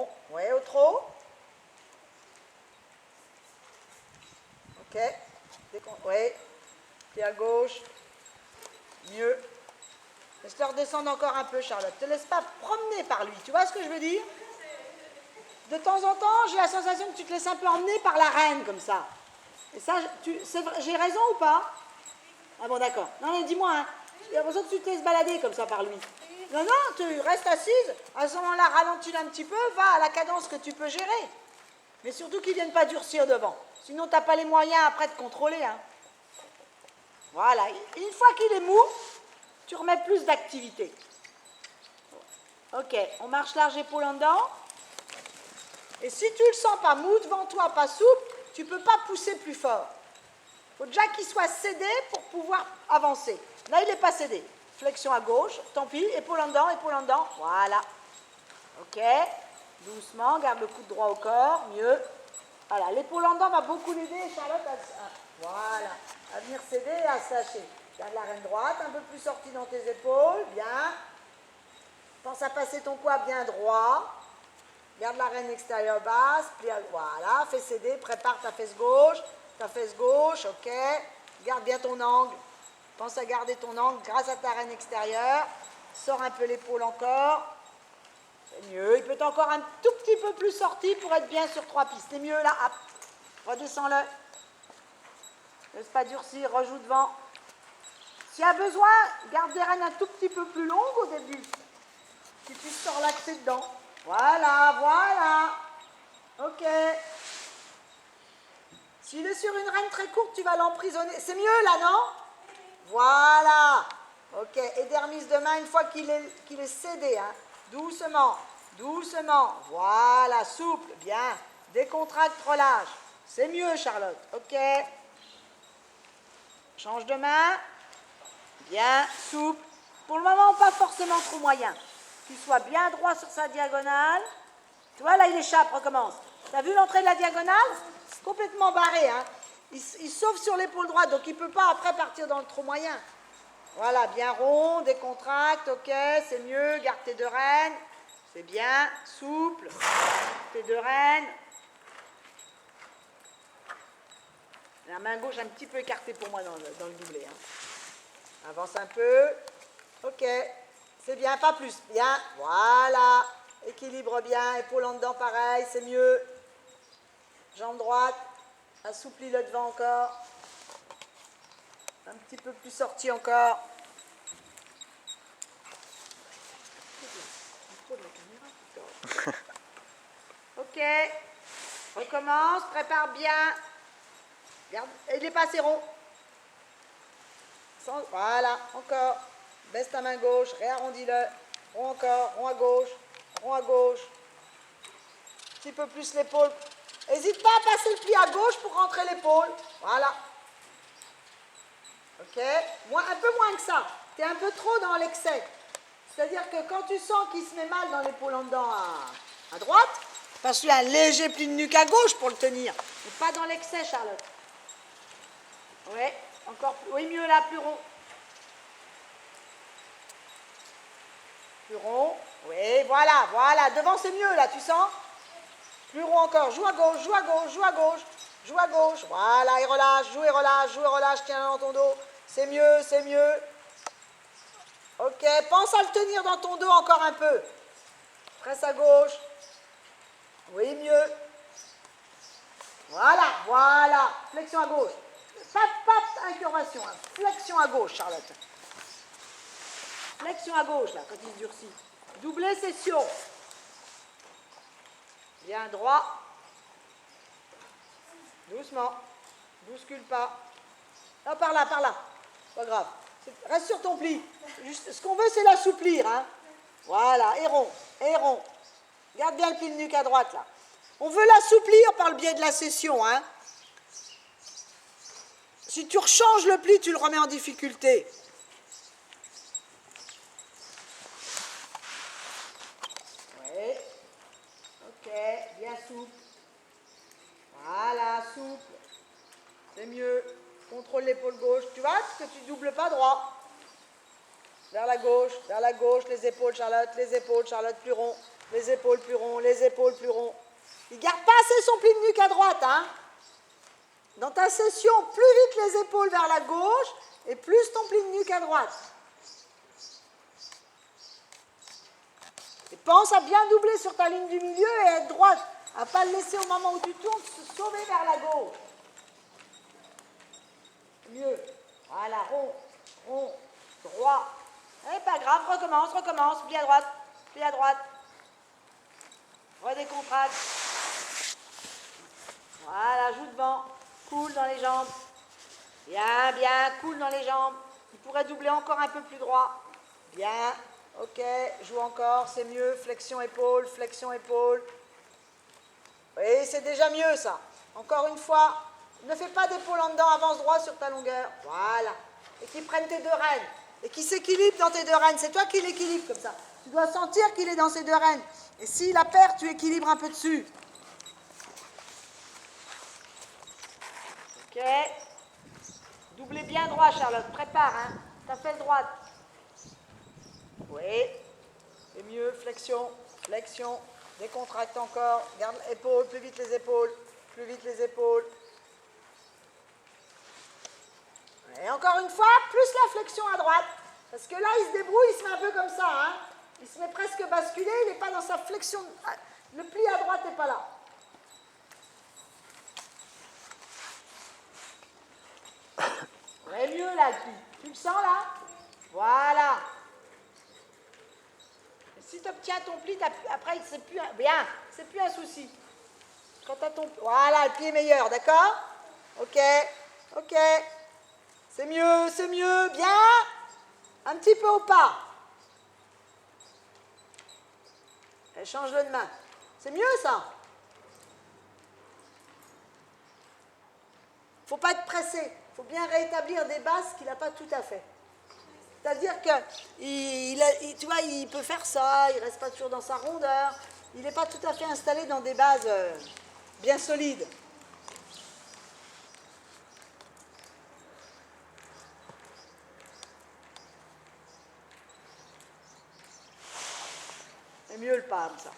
rond. Ouais, au trop. Ok. Oui. Pied à gauche. Mieux. Laisse-le redescendre encore un peu, Charlotte. Ne te laisse pas promener par lui. Tu vois ce que je veux dire? De temps en temps, j'ai la sensation que tu te laisses un peu emmener par la reine, comme ça. Et ça, j'ai raison ou pas? Ah bon, d'accord. Non, mais dis-moi, hein. J'ai l'impression que tu te laisses balader comme ça par lui. Non, non, tu restes assise. À ce moment-là, ralentis un petit peu, va à la cadence que tu peux gérer. Mais surtout qu'il ne vienne pas durcir devant. Sinon, tu n'as pas les moyens après de contrôler. Hein. Voilà. Une fois qu'il est mou, tu remets plus d'activité. Ok, on marche large épaule en dedans. Et si tu ne le sens pas mou devant toi, pas souple, tu ne peux pas pousser plus fort. Il faut déjà qu'il soit cédé pour pouvoir avancer. Là, il n'est pas cédé. Flexion à gauche, tant pis, épaule en dedans, voilà. Ok, doucement, garde le coude droit au corps, mieux. Voilà, l'épaule en dedans va beaucoup l'aider, Charlotte, voilà, à venir céder et à se lâcher. Garde la reine droite, un peu plus sortie dans tes épaules, bien. Pense à passer ton poids bien droit. Garde la reine extérieure basse, plie à... voilà, fais céder, prépare ta fesse gauche, ok. Garde bien ton angle. Pense à garder ton angle grâce à ta reine extérieure. Sors un peu l'épaule encore. C'est mieux. Il peut être encore un tout petit peu plus sorti pour être bien sur 3 pistes. C'est mieux là. Hop. Redescends-le. Laisse pas durcir. Rejoue devant. S'il y a besoin, garde des rênes un tout petit peu plus longues au début. Que tu sors l'accès dedans. Voilà, voilà. Ok. S'il est sur une reine très courte, tu vas l'emprisonner. C'est mieux là, non? Voilà. Ok. Et dermise de main une fois qu'il est cédé. Hein. Doucement. Doucement. Voilà. Souple. Bien. Décontracte, relâche. C'est mieux, Charlotte. Ok. Change de main. Bien. Souple. Pour le moment, pas forcément trop moyen. Qu'il soit bien droit sur sa diagonale. Tu vois, là, il échappe. Recommence. Tu as vu l'entrée de la diagonale? Complètement barré. Hein. Il sauve sur l'épaule droite, donc il ne peut pas après partir dans le trop moyen. Voilà, bien rond, décontracte, ok, c'est mieux, garde tes deux rênes, c'est bien, souple, tes deux rênes. La main gauche un petit peu écartée pour moi dans le doublé. Hein. Avance un peu, ok, c'est bien, pas plus, bien, voilà, équilibre bien, épaule en dedans pareil, c'est mieux. Jambe droite, assouplis le devant encore. Un petit peu plus sorti encore. Ok. Recommence, prépare bien. Regarde, il est passé rond. Voilà, encore. Baisse ta main gauche, réarrondis-le. Rond encore, rond à gauche, rond à gauche. Un petit peu plus l'épaule. N'hésite pas à passer le pied à gauche pour rentrer l'épaule. Voilà. Ok. Un peu moins que ça. Tu es un peu trop dans l'excès. C'est-à-dire que quand tu sens qu'il se met mal dans l'épaule en dedans à droite, parce qu'il y a un léger pli de nuque à gauche pour le tenir. Mais pas dans l'excès, Charlotte. Oui, encore plus. Oui, mieux là, plus rond. Plus rond. Oui, voilà, voilà. Devant, c'est mieux, là, tu sens? Plus rond encore. Joue à gauche, joue à gauche, joue à gauche. Joue à gauche. Voilà, et relâche, joue et relâche, joue et relâche. Tiens dans ton dos. C'est mieux, c'est mieux. Ok, pense à le tenir dans ton dos encore un peu. Presse à gauche. Oui, mieux. Voilà, voilà. Flexion à gauche. Pas incurvation. Hein. Flexion à gauche, Charlotte. Flexion à gauche, là, quand il se durcit. Doublé session. Bien droit. Doucement. Bouscule pas. Ah, par là, par là. Pas grave. Reste sur ton pli. Juste, ce qu'on veut, c'est l'assouplir. Hein. Voilà, et rond, et rond. Garde bien le pli de nuque à droite, là. On veut l'assouplir par le biais de la session. Hein. Si tu rechanges le pli, tu le remets en difficulté. Oui. Ok, bien souple. Voilà, souple. C'est mieux. Contrôle l'épaule gauche. Tu vois que tu ne doubles pas droit. Vers la gauche, les épaules, Charlotte, plus rond. les épaules plus ronds, les épaules plus ronds. Il ne garde pas assez son pli de nuque à droite, hein. Dans ta session, plus vite les épaules vers la gauche et plus ton pli de nuque à droite. Et pense à bien doubler sur ta ligne du milieu et être droite, à ne pas le laisser au moment où tu tournes se sauver vers la gauche. Mieux. Voilà, rond, rond, droit. Eh, pas grave, recommence, recommence, plie à droite. Redécontracte. Voilà, joue devant, coule dans les jambes. Bien, bien, coule dans les jambes. Il pourrait doubler encore un peu plus droit. Bien, ok, joue encore, c'est mieux. Flexion épaule, flexion épaule. Oui, c'est déjà mieux ça. Encore une fois, ne fais pas d'épaule en dedans, avance droit sur ta longueur. Voilà. Et qui prenne tes deux rênes. Et qui s'équilibre dans tes deux rênes. C'est toi qui l'équilibre comme ça. Tu dois sentir qu'il est dans ses deux rênes. Et s'il la perd, tu équilibres un peu dessus. Ok. Doublez bien droit, Charlotte. Prépare, hein. T'as fait le droite. Oui. Et mieux, flexion, flexion. Décontracte encore. Garde l'épaule, plus vite les épaules. Plus vite les épaules. Et encore une fois, plus la flexion à droite. Parce que là, il se débrouille, il se met un peu comme ça. Hein. Il se met presque basculé, il n'est pas dans sa flexion. Le pli à droite n'est pas là. Ouais, mieux là, le pli. Tu le sens là? Voilà. Et si tu obtiens ton pli, après, c'est plus bien, c'est plus un souci. Quand tu as ton... Voilà, le pli est meilleur, d'accord? Ok, ok. C'est mieux, bien. Un petit peu au pas. Et change-le de main. C'est mieux ça. Il ne faut pas être pressé. Il faut bien rétablir des bases qu'il n'a pas tout à fait. C'est-à-dire que tu vois, il peut faire ça, il ne reste pas toujours dans sa rondeur. Il n'est pas tout à fait installé dans des bases bien solides. C'est mieux le pas comme ça.